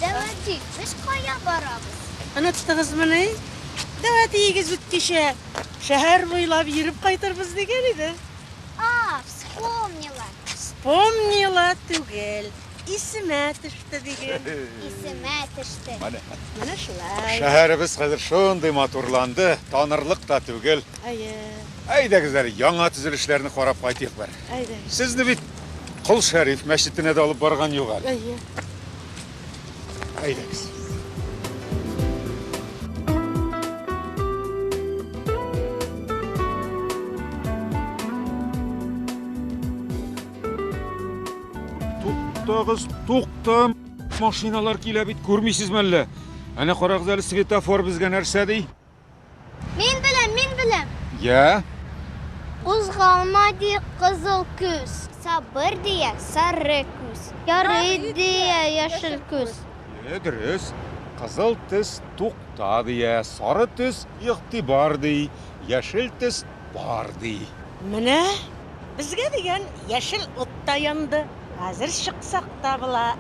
Давайте, biz қая барамыз? Ұнаттыңыз мұны? Давайте егіз бүткеше шәһәр бойлап еріп қайтарбыз деген еді. Вспомнила. Вспомнила түгел. Исіме түшті деген. Исіме түшті. Міне шылай. Шәһәребез хәзер шундый матурланды, танырлык та түгел. Әйдәгезләр, яңа төзелешләрне карап кайтыйк бер. Сезне бит Кол Шәриф мәчетенә дә алып барган юк әле. Әйдәгез. Туктагыз, туктам. Машиналар килә бит, күрмисезме әллә? Әнә карагыз әле, светофор безгә нәрсә ди? Мен беләм. Я? Узгалма ди кызыл күз. Сабыр дия сары күз. Ярый дия яшел күз. Дөрес. Кызыл төс тукта дия, сары төс игътибар ди, яшел төс бар ди. Менә безгә дигән яшел утта янды. Хәзер чыксак та була.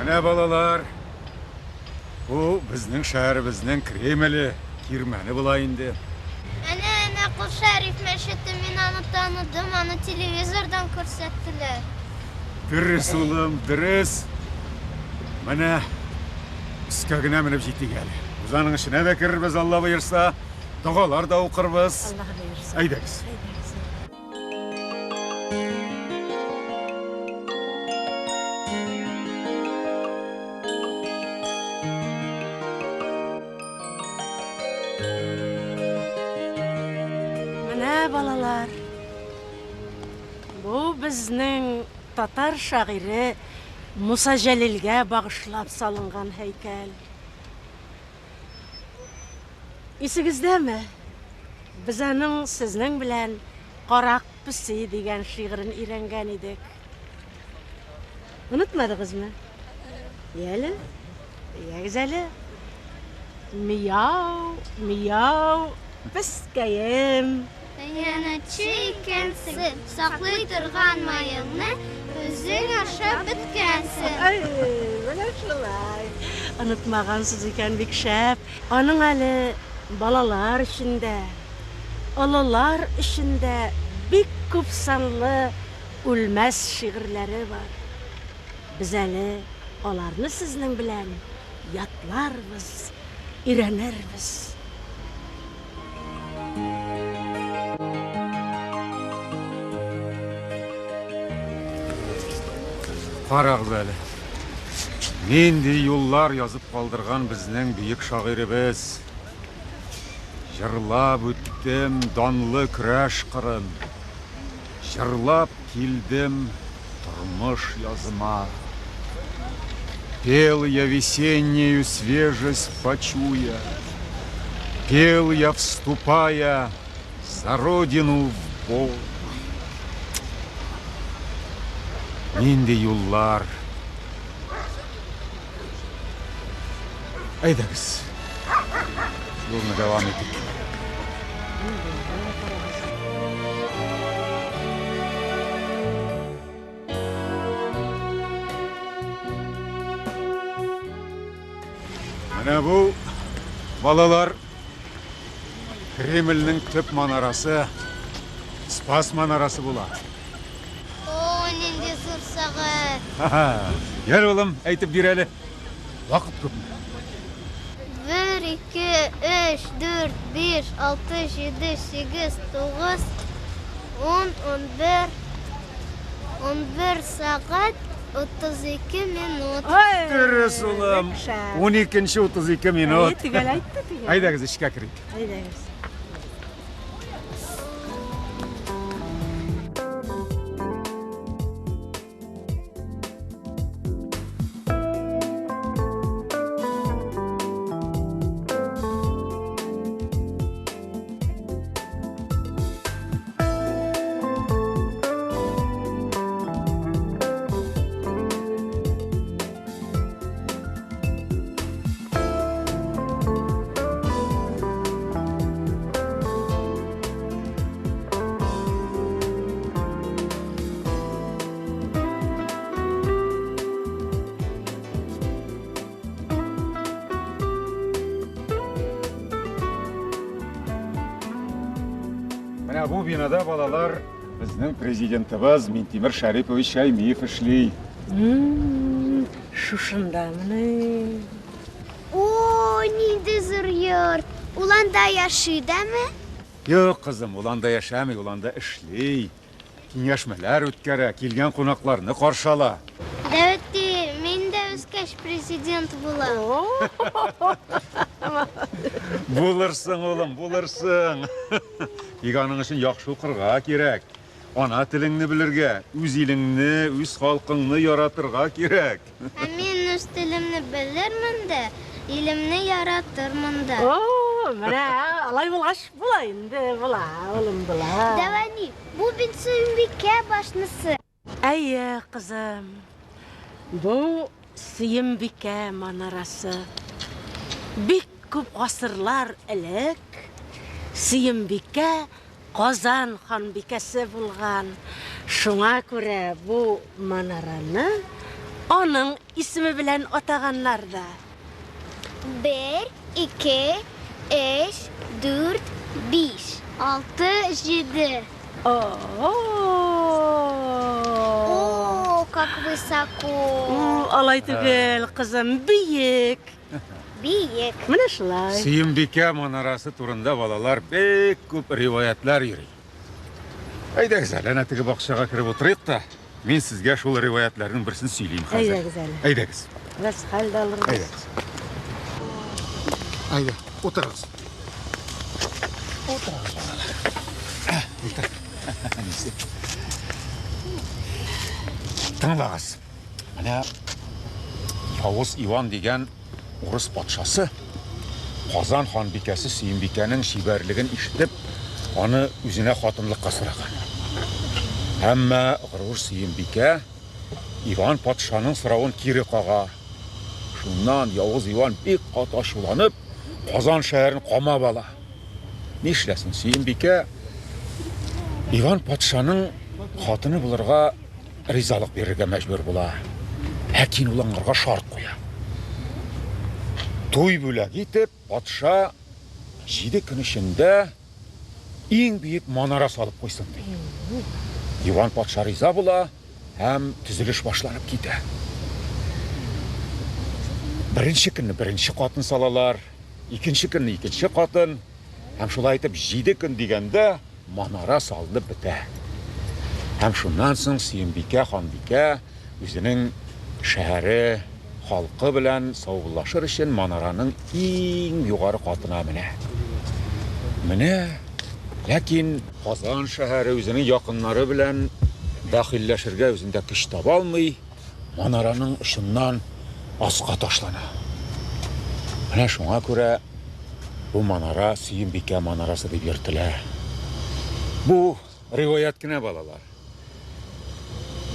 Менә балалар, бу безнең шәһәребезнең Кремле, кирмәне була инде. Әнә Кол Шәриф мәчете, мин аны таныдым, аны телевизордан күрсәттеләр. Дөрес улым, дөрес. Менә искә генә менеп җиттек әле. Без аның эченә дә керербез, Алла боерса, дугалар да укырбыз. Аллаһ боерса. Әйдәгез. Балалар, бу безнең татар шагыйре Муса Җәлилгә багышлап салынган һәйкәл. Исегездәме? Без аның сезнең белән Карак песи дигән шигырен өйрәнгән идек. Онытмадыгызмы? Яле? Ягез әле. Мияу, мияу, пескәем. Хыянатчы икәнсең, саклый торган маеңны үзең ашап беткәнсең. Менә шулай. Онытмагансыз икән бик шәп. Аның әле балалар эчендә, олылар эчендә бик күп санлы үлмәс шигырьләре бар. Без әле аларны сезнең белән ятларбыз, өйрәнербез. Қарағыз әлі. Нендей yollar yazып қалдырған біздің бейік шағирыбыз. Жырлап өттім данлы күрәш қырын. Жырлап келдім тұрмыш языма. Пел я весеннюю свежесть почуя. Пел я, вступая за родину в бой. Нендей юллар. Айдаңыз. Жолына давам етейік. Міне бұл балалар Кремльнің түп манарасы, Спас манарасы болады. О, ненде зор сағат. Гел олым, әйтіп бер әлі. Вақыт көп. 1, 2, 3, 4, 5, 6, 7, 8, 9, 10, 11, 11 сағат 32 минут. Дұрыс олым, 12-32 минут. Түгел айтты, түгел. Айдаңыз, ішке кірейік. Айдаңыз. Міне бұл бинада балалар біздің президентіміз Ментимир Шарипович Шаймиев ішлей. Шушында міне. О, ненде зор йорт. Уланда яшыйдамы? Yok қызым, оланда яшамай, оланда ішлей. Кеңешмелер өткәрі, келген қонақларны қаршала. Дәветті, мен де өскәш президент болам. Болырсың, олым, болырсың. Еганың үшін яқшы оқырға керек. Ана тіліңні білірге, өз еліңні, өз халқыңны яратырға керек. Мен өз тілімні білірмін де, елімні яратырмын да. О, міне, алай болғаш болайынды, бола, олым бола. Дәвәни, бұл бен Сүйімбике башнысы. Әйе, қызым. Бұл Сүйімбике манарасы. Бик көп ғасырлар әлік. Сүйімбике Қазан ханбикәсе булган. Шуңа күрә бу манараны аның исеме белән атаганнар да. 1, 2, 3, 4, 5, 6, 7. О, как высоко. Алай түгел, кызым, биек. Биек. Менә шулай. Сүйімбике манарасы турында балалар бек көп риваятлар йөри. Әйдәгез әле, әнә теге бакчага кіріп отырыйк та, мен сезгә шул риваятларның берсен сөйлейм хәзер. Әйдәгез әле. Әйдәгез. Без хәлдә алырбыз. Әйдәгез. Әйдә, отырыгыз. Отырыгыз балалар. Утыр. Тыңлагыз. Менә Явыз Иван дигән Урыс патшасы Қазан ханбикәсе Сүйімбикәнең шибәрлеген ишетеп, аны үзенә хатынлыкка сораган. Әмма ғорур Сүйімбикә Иван патшаның соравын кире кага. Шуннан Явыз Иван бик каты ачуланып, Қазан шәһәрен камап ала. Нишләсен Сүйімбикә Иван патшаның хатыны булырга ризалык бирергә мәҗбүр була. Ләкин ул аңарга шарт куя. Той бүләк итеп, патша 7 көн эчендә иң бийек манара салып куйсын ди. Иван патша риза була һәм төзелеш башланып китә. Беренче көнне беренче катын салалар, икенче көнне икенче катын, һәм шулай итеп 7 көн дигәндә манара салынып бетә. Һәм шуннан соң Сүйімбикә ханбикә үзенең шәһәре, халкы белән саубуллашыр өчен манараның иң югары катына менә. Ләкин Казан шәһәре үзенең якыннары белән дәхилләшергә үзендә көч таба алмый, манараның очыннан аска ташлана. Менә шуңа күрә бу манара Сөембикә манарасы дип йөртелә. Бу риваят кенә, балалар.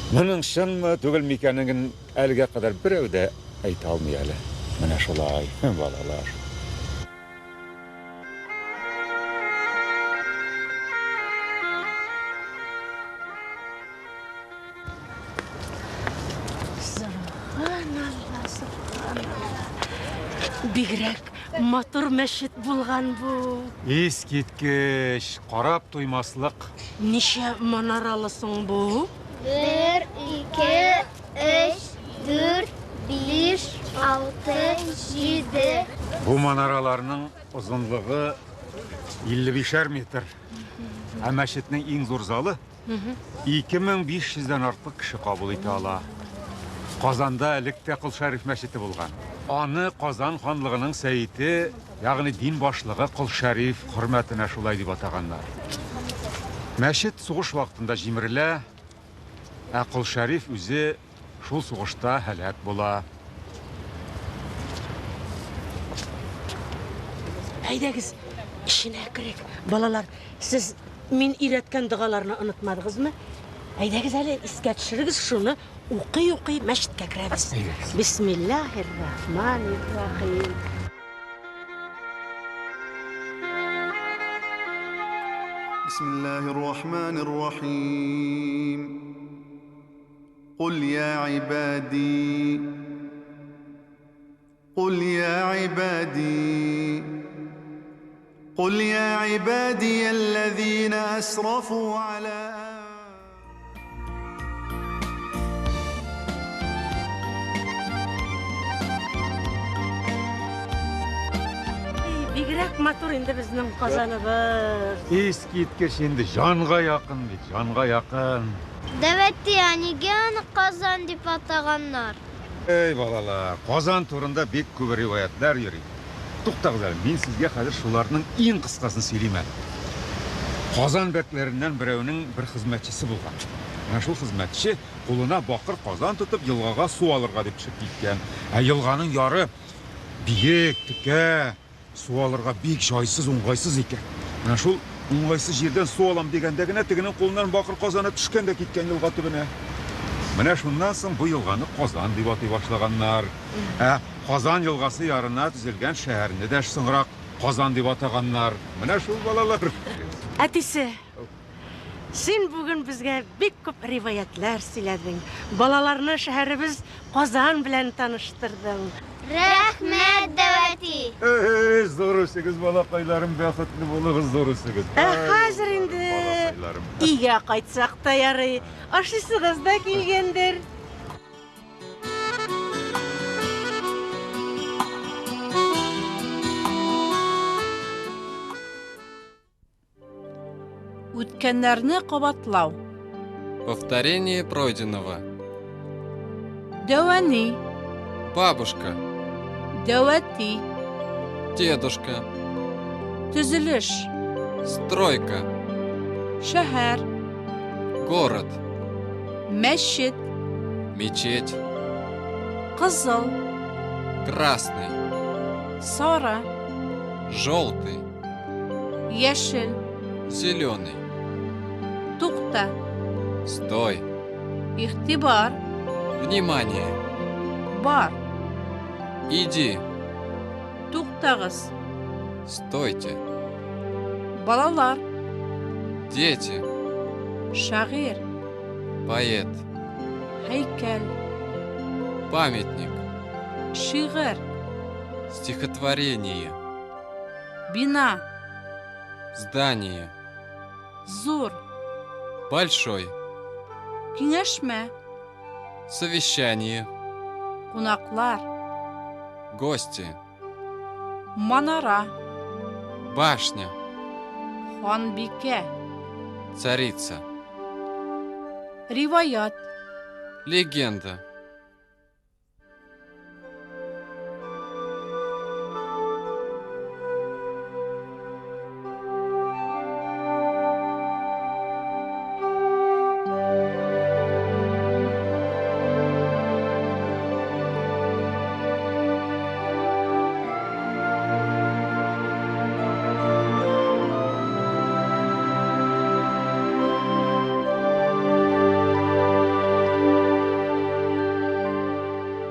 Моның чынмы, түгел микәнлеген әлегә кадәр берәү дә әйтә алмый әле. Менә шулай, балалар. Бигрәк матур мәчет булган бу. Искиткеч, карап туймаслык. Ничә манаралы соң бу? 1, 2, 3, 4, 5, 6, 7. Бу манараларның озынлыгы 55 метр. Ә мәчетнең иң зур залы 2500-дән артык кеше кабул итә ала. Казанда электә Кол Шәриф мәчете булган. Аны Казан ханлыгының сәйите, ягъни дин башлыгы Кол Шәриф хөрмәтенә шулай дип атаганнар. Мәчет сугыш вакытында җимерелә, ә Кол Шәриф үзе шул сугышта һәлак була. Әйдәгез, эшенә керик. Балалар, сез мин өйрәткән дугаларны онытмадыгызмы? Әйдәгез әле искә төшерегез шуны. Укый мәчеткә керәбез. Бисмиллаһир-рахманир-рахим. Бисмиллаһир-рахманир-рахим. قل يا عبادي قل يا عبادي قل يا عبادي الذين أسرفوا على Бигрәк матур инде безнең Казаныбыз. Искиткеч инде жанга якын бит, жанга якын. Дәвәтте, нигә аны Казан дип атаганнар? Эй, балалар, Казан турында бик күп риваятлар йөри. Туктагыз әле, мин сезгә хәзер шуларның иң кыскасын сөйлим әле. Казан бәкләреннән берәүнең бер хезмәтчесе булган. Менә шул хезмәтче кулына бакыр казан тотып елгага су алырга дип төшеп киткән. Ә елганың яры биек, текә, су алырга бик җайсыз, уңгайсыз икән. Менә шул уңгайсыз җирдән су алам дигәндә генә тегенең кулыннан бакыр казаны төшкән дә киткән елга төбенә. Менә шуннан соң бу елганы Казан дип атый башлаганнар. Казан елгасы ярына төзелгән шәһәрне дә соңрак Казан дип атаганнар. Менә шул, балалар. Әтисе, син бүген безгә бик күп риваятлар сөйләдең. Балаларны шәһәребез Казан белән таныштырдың. Рәхмәт, Дәвәти. Зор үсегез, балакайларым, бәхетле булыгыз, зор үсегез. Хәзер инде өйгә кайтсак та ярый. Ашыйсыгыз да килгәндер. Үткәннәрне кабатлау. Повторение пройденного. Дәвани, Бабушка, дәвати, дедушка, төзелеш, стройка, шәһәр, город, мәчет, мечеть, кызыл, красный, сара, желтый, яшел, зеленый. тукта, Стой. игътибар, Внимание. бар, Иди. туктагыз, Стойте. балалар, Дети. шагыйрь, Поэт. һәйкәл, Памятник. шигырь, Стихотворение. бина, Здание. зур, Большой. киңәшмә, Совещание. кунаклар, Гости. манара, Башня. ханбикә, Царица. риваят, Легенда.